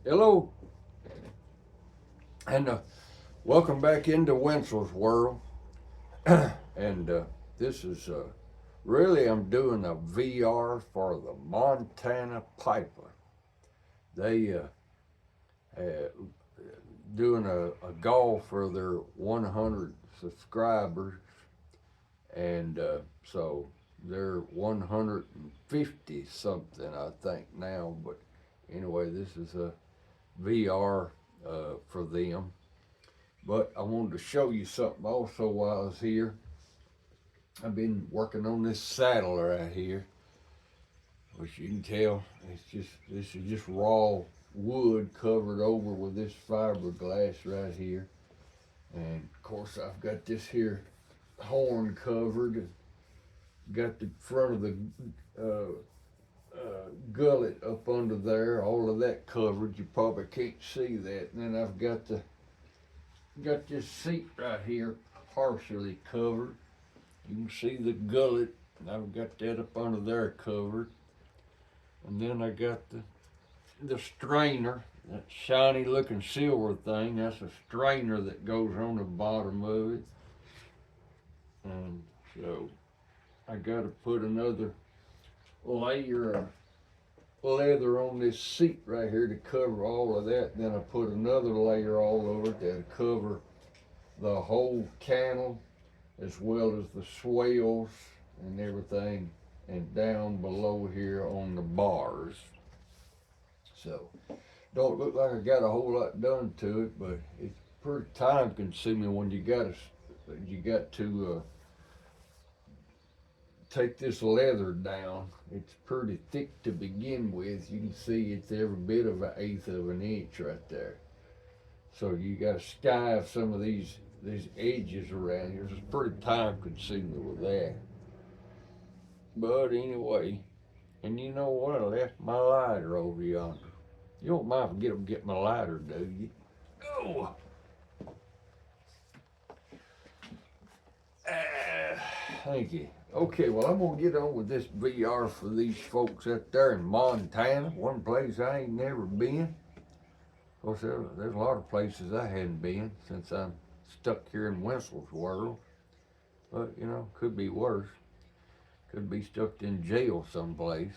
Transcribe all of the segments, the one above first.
Hello, and welcome back into Wenzel's World. and this is really, I'm doing a VR for the Montana Piper. They uh, doing a goal for their 100 subscribers, and so they're 150 something, I think now. But anyway, this is a VR for them. But I wanted to show you something also while I was here. I've been working on this saddle right here, which you can tell this is just raw wood covered over with this fiberglass right here. And of course I've got this here horn covered, got the front of the gullet up under there, all of that covered. You probably can't see that. And then I've got this seat right here partially covered. You can see the gullet. I've got that up under there covered. And then I got the strainer, that shiny looking silver thing. That's a strainer that goes on the bottom of it. And so I got to put another layer of leather on this seat right here to cover all of that. Then I put another layer all over it to cover the whole cantle as well as the swales and everything, and down below here on the bars. So don't look like I got a whole lot done to it, but it's pretty time consuming when you got to take this leather down. It's pretty thick to begin with. You can see it's every bit of 1/8 of an inch right there. So you got to skive some of these edges around here. It's pretty time consuming with that. But anyway, and you know what? I left my lighter over yonder. You don't mind if I get my lighter, do you? Oh, thank you. Okay, well, I'm gonna get on with this VR for these folks out there in Montana, one place I ain't never been. Of course, there's a lot of places I hadn't been since I'm stuck here in Wenzel's World. But could be worse. Could be stuck in jail someplace.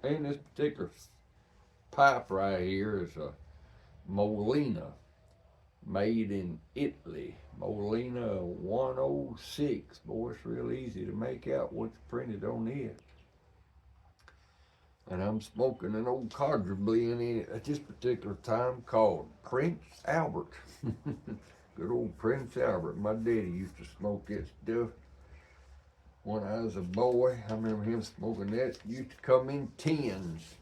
And this particular pipe right here is a Molina, made in Italy. Molina 106. Boy, it's real easy to make out what's printed on it. And I'm smoking an old Codger blend in it at this particular time called Prince Albert. Good old Prince Albert. My daddy used to smoke that stuff when I was a boy. I remember him smoking that. It used to come in tins.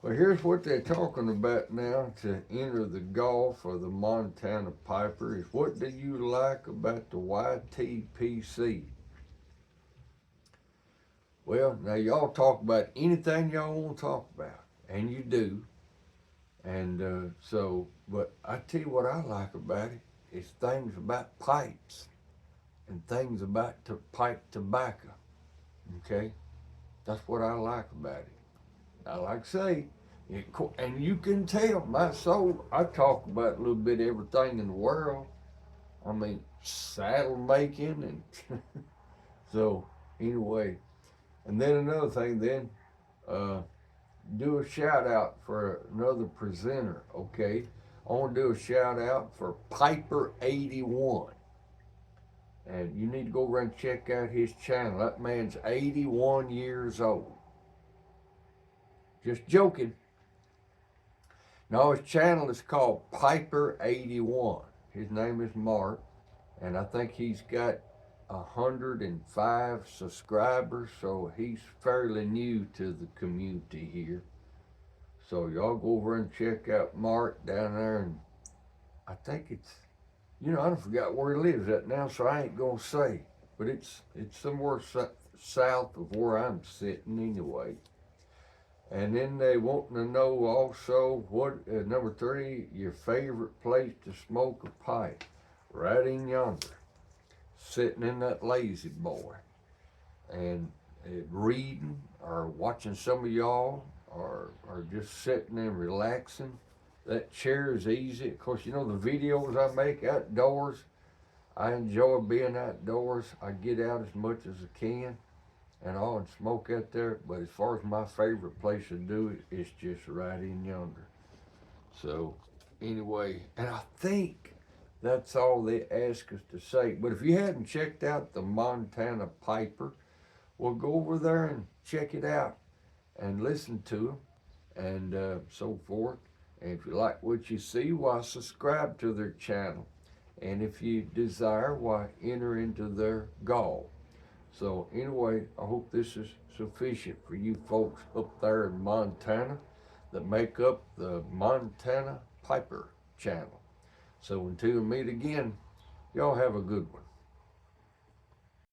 Well, here's what they're talking about now to enter the golf or the Montana Piper is, what do you like about the YTPC? Well, now y'all talk about anything y'all want to talk about, and you do. And but I tell you what I like about it is things about pipes and things about pipe tobacco. Okay, that's what I like about it. I like to say, and you can tell my soul. I talk about a little bit of everything in the world. I mean, saddle making, and so anyway. And then another thing, uh, do a shout out for another presenter. Okay, I want to do a shout out for Piper 81. And you need to go over and check out his channel. That man's 81 years old. Just joking. No, his channel is called Piper 81. His name is Mark, and I think he's got 105 subscribers, so he's fairly new to the community here. So y'all go over and check out Mark down there, and I think I don't forgot where he lives at now, so I ain't gonna say, but it's somewhere south of where I'm sitting anyway. And then they wanting to know also what number 3, your favorite place to smoke a pipe. right in yonder, sitting in that lazy boy, and reading or watching some of y'all, or just sitting and relaxing. That chair is easy. Of course, you know the videos I make outdoors. I enjoy being outdoors. I get out as much as I can and all and smoke out there. But as far as my favorite place to do it, it's just right in yonder. So anyway, and I think that's all they ask us to say. But if you hadn't checked out the Montana Piper, well, go over there and check it out and listen to them and so forth. And if you like what you see, why subscribe to their channel. And if you desire, why enter into their gall. So anyway, I hope this is sufficient for you folks up there in Montana that make up the Montana Piper channel. So until we meet again, y'all have a good one.